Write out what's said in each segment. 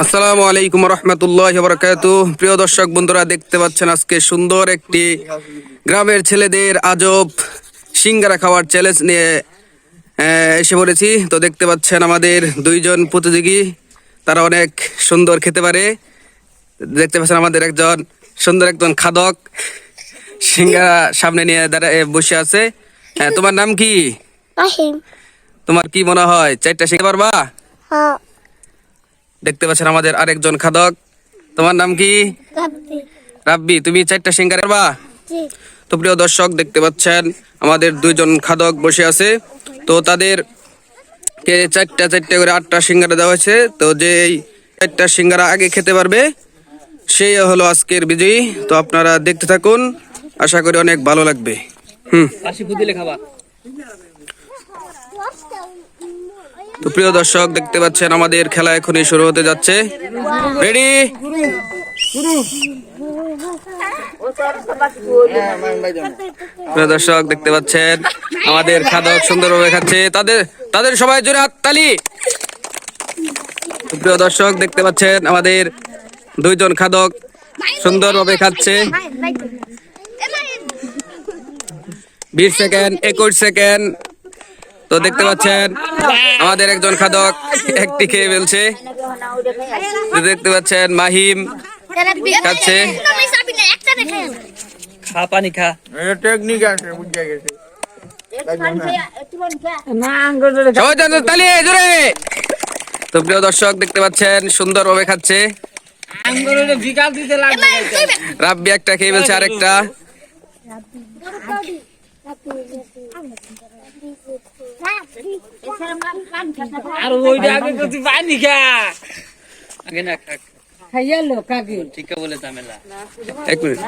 আসসালামু আলাইকুম রহমতুল্লাহি ওয়া বারাকাতুহু। প্রিয় দর্শক বন্ধুরা, দেখতে পাচ্ছেন আজকে সুন্দর একটি গ্রামের ছেলেদের আজব সিঙ্গারা খাওয়ার চ্যালেঞ্জ নিয়ে এসে পড়েছি। তো দেখতে পাচ্ছেন আমাদের দুইজন প্রতিযোগী, তারা অনেক সুন্দর খেতে পারে। দেখতে পাচ্ছেন আমাদের একজন সুন্দর একজন খাদক সিঙ্গারা সামনে নিয়ে দাঁড়ায় বসে আছে। তোমার নাম কি? মাহিম। তোমার কি মনে হয় চারটা শিখতে পারবা? হ্যাঁ। দেখতে পাচ্ছেন আমাদের আরেকজন খাদক, তোমার নাম কি? রাব্বি। রাব্বি, তুমি চারটা সিঙ্গারা পারবা? জি। তো প্রিয় দর্শক, দেখতে পাচ্ছেন আমাদের দুইজন খাদক বসে আছে। তো তাদেরকে চারটা করে 8টা সিঙ্গারা দেওয়া হয়েছে। তো যে এই 4টা সিঙ্গারা আগে খেতে পারবে সেই হলো আজকের বিজয়ী। তো আপনারা দেখতে থাকুন, আশা করি অনেক ভালো লাগবে। তো প্রিয় দর্শক, দেখতে পাচ্ছেন আমাদের খেলা এখনই শুরু হতে যাচ্ছে। রেডি? প্রিয় দর্শক, দেখতে পাচ্ছেন আমাদের খাদক সুন্দরভাবে খাচ্ছে। তাদের সবাই জোরে হাততালি। প্রিয় দর্শক, দেখতে পাচ্ছেন আমাদের দুইজন খাদক সুন্দরভাবে খাচ্ছে। 20 সেকেন্ড, 21 সেকেন্ড। তো দেখতে পাচ্ছেন আমাদের একজন খাদক একটি খেয়ে ফেলছে। দেখতে পাচ্ছেন মাহিম খাচ্ছে। পানি খা। সবাই তালি জোরে। তো প্রিয় দর্শক, দেখতে পাচ্ছেন সুন্দরভাবে খাচ্ছে। রাব্বি একটা খেয়ে ফেলছে, আরেকটা। আর ওইটা আগে করতে পানি খা। আগে না খা। খাইয়ালো কাকে ঠিক বলে তামেলা। এক মিনিট।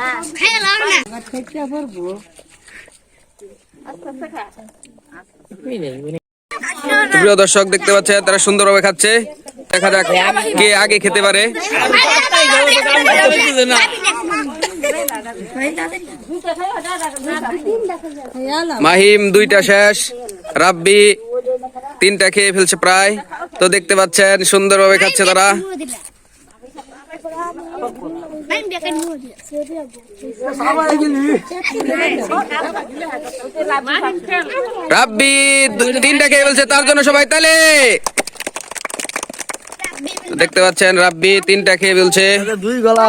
প্রিয় দর্শক, দেখতে পাচ্ছেন তারা সুন্দরভাবে খাচ্ছে। দেখা যাক কে আগে খেতে পারে। মাহিম 2টা শেষ, রাব্বি 3টা খেয়ে ফেলছে প্রায়। তো দেখতে পাচ্ছেন সুন্দরভাবে খাচ্ছে তারা। রাব্বি 3টা খেয়ে ফেলছে, তার জন্য সবাই তালে। দেখতে পাচ্ছেন রাব্বি 3টা খেয়ে ফেলছে। 2 গলা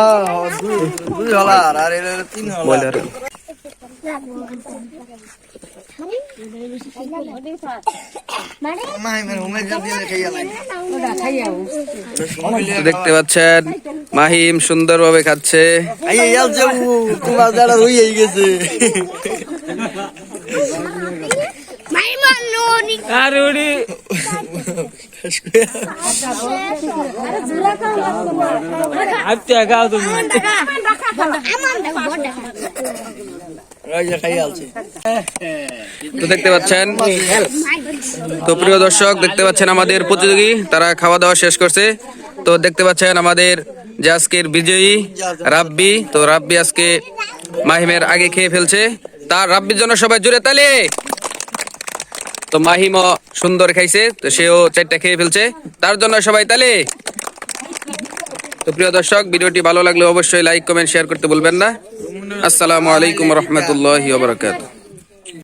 আর 3 গলা। দেখতে পাচ্ছেন মাহিম সুন্দরভাবে খাচ্ছে। তো দেখতে পাচ্ছেন, তো প্রিয় দর্শক, দেখতে পাচ্ছেন আমাদের প্রতিযোগী তারা খাওয়া দাওয়া শেষ করছে। তো দেখতে পাচ্ছেন আমাদের যে আজকের বিজয়ী রাব্বি। তো রাব্বি আজকে মাহিমের আগে খেয়ে ফেলছে। তার রাব্বির জন্য সবাই জোরে তালি। তো মাহিমও সুন্দর খাইছে, তো সেও 4টা খেয়ে ফেলছে, তার জন্য সবাই তালি। তো প্রিয় দর্শক, ভিডিওটি ভালো লাগলে অবশ্যই লাইক, কমেন্ট, শেয়ার করতে ভুলবেন না। আসসালামু আলাইকুম রহমতুল্লাহি ওয়া বারাকাতুহু।